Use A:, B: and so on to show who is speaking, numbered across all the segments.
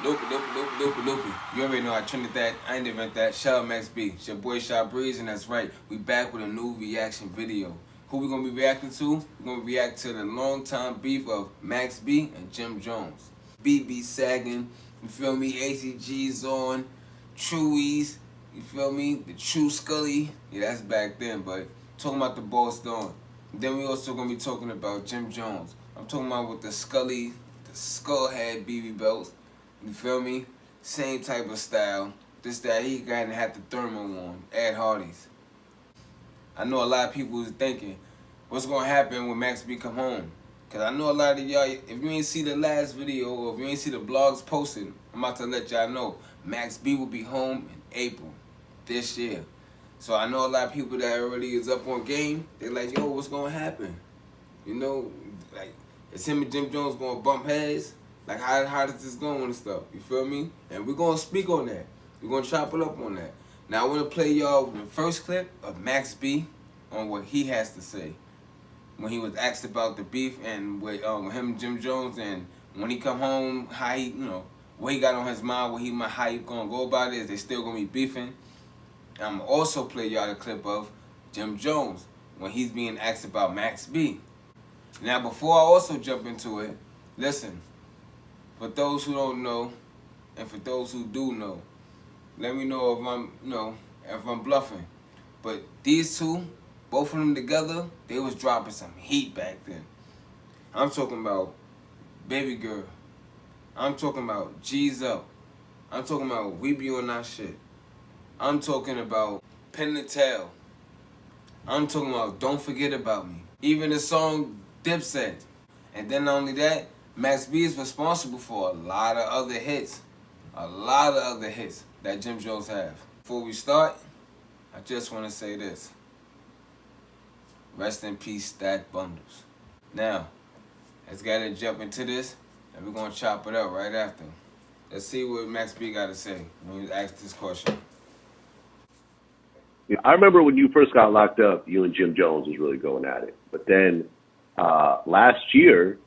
A: Loopy. You already know I trended that. I ain't invent that. Shout out Max B. It's your boy Shot Breeze, and that's right. We back with a new reaction video. Who we gonna be reacting to? We're gonna react to the long-time beef of Max B and Jim Jones. B be sagging. You feel me? ACG's on. Chewies. You feel me? The True Scully. Yeah, that's back then, but talking about the boss Dawn. Then we also gonna be talking about Jim Jones. I'm talking about with the Scully, the skullhead BB belts. You feel me? Same type of style. This that he got and had the thermal on. Ed Hardy's. I know a lot of people was thinking, what's gonna happen when Max B come home? Cause I know a lot of y'all, if you ain't see the last video or if you ain't see the blogs posted, I'm about to let y'all know Max B will be home in April this year. So I know a lot of people that already is up on game. They're like, yo, what's gonna happen? You know, like, is him and Jim Jones gonna bump heads? Like, how does this go and stuff? You feel me? And we're gonna speak on that. We're gonna chop it up on that. Now I wanna play y'all the first clip of Max B on what he has to say. When he was asked about the beef and with him and Jim Jones, and when he come home, how he, you know, what he got on his mind, how he gonna go about it, is they still gonna be beefing. I'm also play y'all the clip of Jim Jones when he's being asked about Max B. Now before I also jump into it, listen, for those who don't know, and for those who do know, let me know if I'm, if I'm bluffing. But these two, both of them together, they was dropping some heat back then. I'm talking about Baby Girl. I'm talking about G's Up. I'm talking about We Be On That Shit. I'm talking about Pin the Tail. I'm talking about Don't Forget About Me. Even the song Dipset. And then not only that, Max B is responsible for a lot of other hits. A lot of other hits that Jim Jones have. Before we start, I just want to say this. Rest in peace, Stack Bundles. Now, let's get to jump into this, and we're going to chop it up right after. Let's see what Max B got to say when he asked this question.
B: Yeah, I remember when you first got locked up, you and Jim Jones was really going at it. But then last year,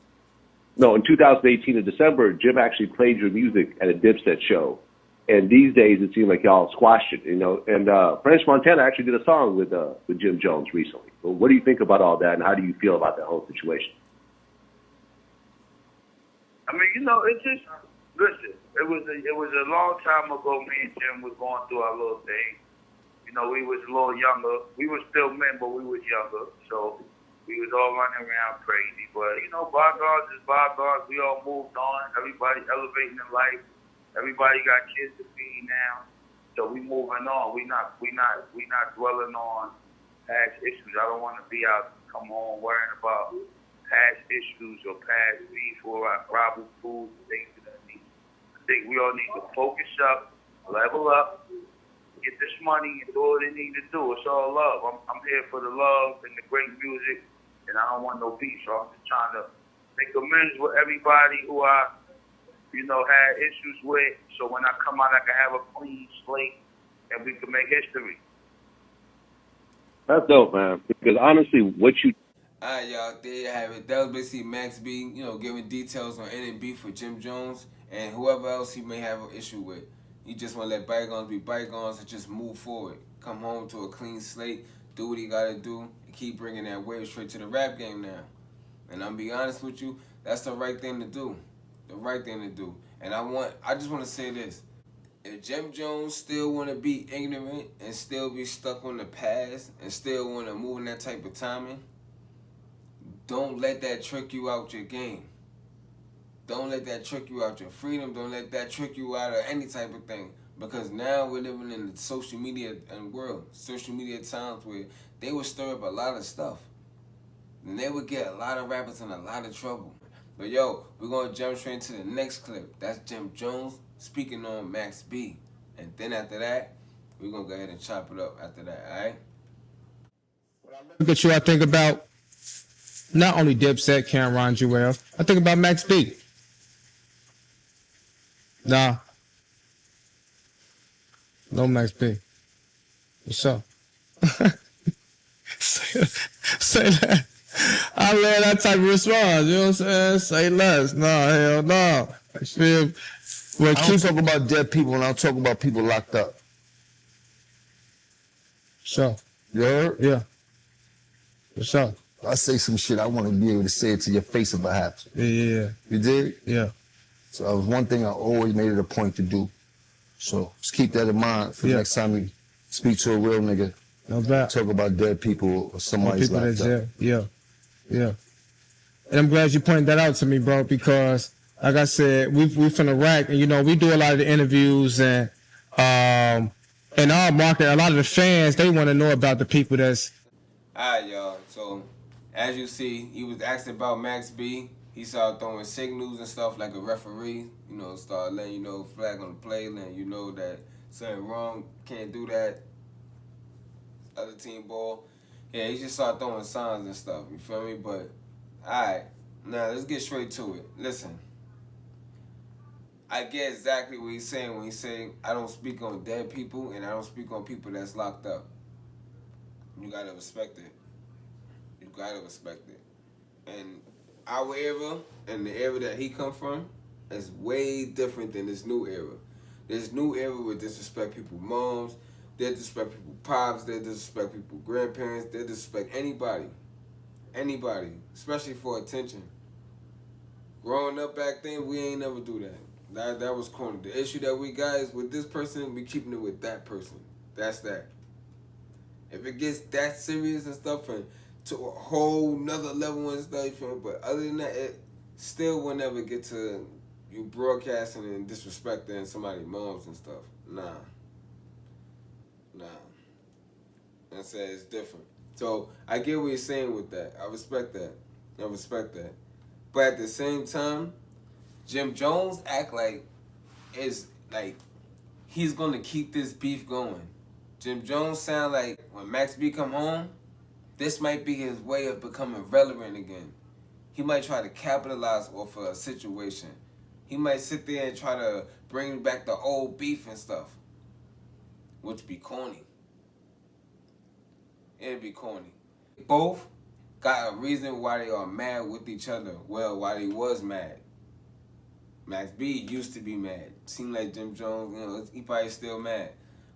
B: no, in 2018 in December, Jim actually played your music at a Dipset show. And these days, it seems like y'all squashed it, you know. And French Montana actually did a song with Jim Jones recently. But what do you think about all that, and how do you feel about that whole situation?
C: I mean, you know, it's just, listen, it was a long time ago. Me and Jim was going through our little thing. You know, we was a little younger. We were still men, but we was younger. So we was all running around crazy. But, you know, bygones is bygones. We all moved on. Everybody elevating in life. Everybody got kids to feed now. So we moving on. We not dwelling on past issues. I don't want to be out, come home worrying about past issues or past beef or rival foods and things of that nature. I think we all need to focus up, level up, get this money and do what they need to do. It's all love. I'm here for the love and the great music, and I don't want no beef. So I'm just trying to make amends with everybody who I, you know, had issues with. So when I come out, I can have a clean slate and we can make history.
B: That's dope, man. Because honestly, what you...
A: Alright, y'all, there you have it. That was basically Max B, you know, giving details on any beef with Jim Jones and whoever else he may have an issue with. He just want to let bygones be bygones and just move forward. Come home to a clean slate, do what he got to do, and keep bringing that wave straight to the rap game now. And I'm be honest with you, that's the right thing to do. The right thing to do. And I just want to say this. If Jim Jones still want to be ignorant and still be stuck on the past and still want to move in that type of timing, don't let that trick you out your game. Don't let that trick you out your freedom. Don't let that trick you out of any type of thing. Because now we're living in the social media world, social media times where they would stir up a lot of stuff. And they would get a lot of rappers in a lot of trouble. But yo, we're going to jump straight into the next clip. That's Jim Jones speaking on Max B. And then after that, we're going to go ahead and chop it up after that, all right?
D: When I look at you, I think about not only Dipset, Cameron, Jewel, I think about Max B. Nah. No Max B. What's up? Say that. I love that type of response. You know what I'm saying? Say less. No, hell no. I feel Well,
E: I don't talk about dead people, and I don't talk about people locked up.
D: Sure.
E: You heard?
D: Yeah. For sure.
E: I say some shit, I want to be able to say it to your face if I have to.
D: Yeah.
E: You dig?
D: Yeah.
E: So that was one thing I always made it a point to do. So just keep that in mind for the next time you speak to a real nigga.
D: No doubt.
E: Talk about dead people or somebody's
D: People
E: locked
D: that's
E: up.
D: yeah. Yeah. And I'm glad you pointed that out to me, bro, because like I said, we from Iraq, and you know, we do a lot of the interviews, and in our market, a lot of the fans, they want to know about the people that's.
A: Alright, y'all. So, as you see, he was asking about Max B. He started throwing signals and stuff like a referee. You know, started letting you know flag on the play, letting you know that something wrong, can't do that. Other team ball. Yeah, he just started throwing signs and stuff. You feel me? But, alright. Now, let's get straight to it. Listen. I get exactly what he's saying when he's saying, I don't speak on dead people and I don't speak on people that's locked up. You gotta respect it. You gotta respect it. And our era and the era that he come from is way different than this new era. This new era would disrespect people's moms, they disrespect people's pops, they disrespect people's grandparents, they disrespect anybody. Anybody, especially for attention. Growing up back then, we ain't never do that. That was corny. The issue that we got is with this person, we keeping it with that person. That's that. If it gets that serious and stuff and to a whole nother level and stuff, but other than that, it still will never get to you broadcasting and disrespecting somebody's moms and stuff. Nah. I said it's different. So I get what you're saying with that. I respect that. But at the same time, Jim Jones act like he's gonna keep this beef going. Jim Jones sound like when Max B come home, this might be his way of becoming relevant again. He might try to capitalize off of a situation. He might sit there and try to bring back the old beef and stuff, which be corny. It'd be corny. Both got a reason why they are mad with each other. Well, why they was mad. Max B used to be mad. Seemed like Jim Jones, you know, he probably still mad.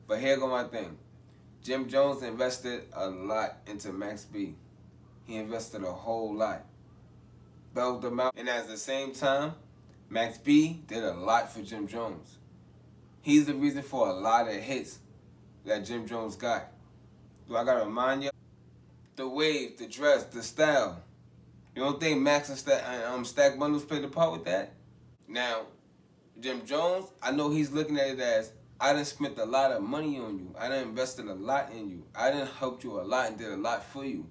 A: But here go my thing. Jim Jones invested a lot into Max B. He invested a whole lot. Bailed him out. And at the same time, Max B did a lot for Jim Jones. He's the reason for a lot of hits that Jim Jones got. Do I gotta remind you? The wave, the dress, the style. You don't think Max and Stack Bundles played a part with that? Now, Jim Jones, I know he's looking at it as, I done spent a lot of money on you. I done invested a lot in you. I done helped you a lot and did a lot for you.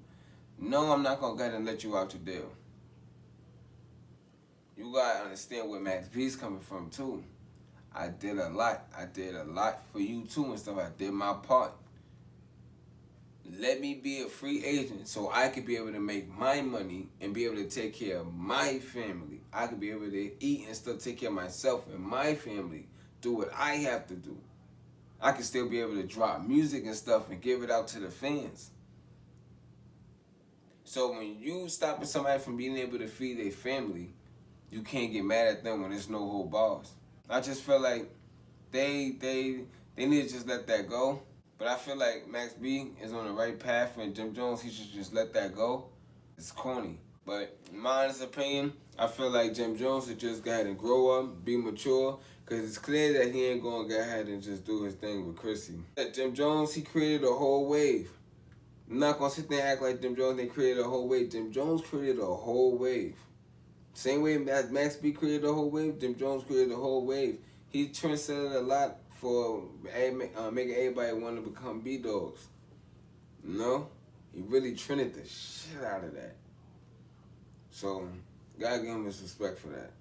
A: No, I'm not gonna go ahead and let you out your deal. You gotta understand where Max B's coming from too. I did a lot. I did a lot for you too and stuff. I did my part. Let me be a free agent so I could be able to make my money and be able to take care of my family. I could be able to eat and still take care of myself and my family. Do what I have to do. I can still be able to drop music and stuff and give it out to the fans. So when you stopping somebody from being able to feed their family, you can't get mad at them when there's no whole bars. I just feel like they need to just let that go. But I feel like Max B is on the right path, and Jim Jones, he should just let that go. It's corny. But in my honest opinion, I feel like Jim Jones should just go ahead and grow up, be mature, because it's clear that he ain't going to go ahead and just do his thing with Chrissy. Jim Jones, he created a whole wave. I'm not going to sit there and act like Jim Jones ain't created a whole wave. Jim Jones created a whole wave. Same way as Max B created a whole wave, Jim Jones created a whole wave. He trendsetted a lot for making everybody want to become B-Dogs. You know? He really trended the shit out of that. So, gotta give him his respect for that.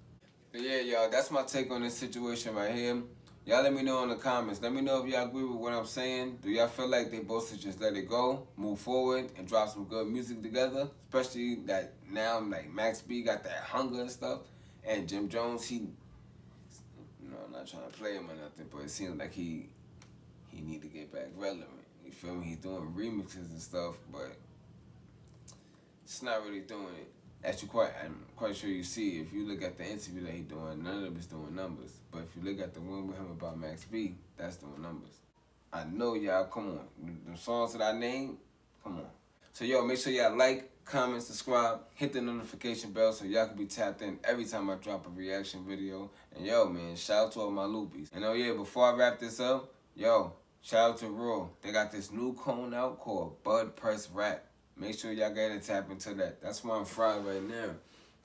A: But yeah, y'all, that's my take on this situation right here. Y'all let me know in the comments. Let me know if y'all agree with what I'm saying. Do y'all feel like they both should just let it go, move forward, and drop some good music together? Especially that now, like, Max B got that hunger and stuff. And Jim Jones, he... I'm not trying to play him or nothing, but it seems like he need to get back relevant. You feel me? He's doing remixes and stuff, but it's not really doing it. I'm quite sure you see, if you look at the interview that he doing, none of it's doing numbers. But if you look at the one with him about Max B, that's doing numbers. I know y'all, come on. The songs that I named, come on. So yo, make sure y'all like, comment, subscribe, hit the notification bell so y'all can be tapped in every time I drop a reaction video. And yo, man, shout out to all my Loopys. And oh yeah, before I wrap this up, yo, shout out to Raw. They got this new cone out called Bud Press Rap. Make sure y'all gotta tap into that. That's why I'm fried right now.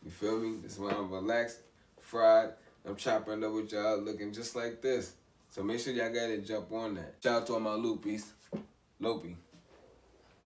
A: You feel me? That's why I'm relaxed, fried. I'm chopping up with y'all looking just like this. So make sure y'all gotta jump on that. Shout out to all my Loopys. Loopy.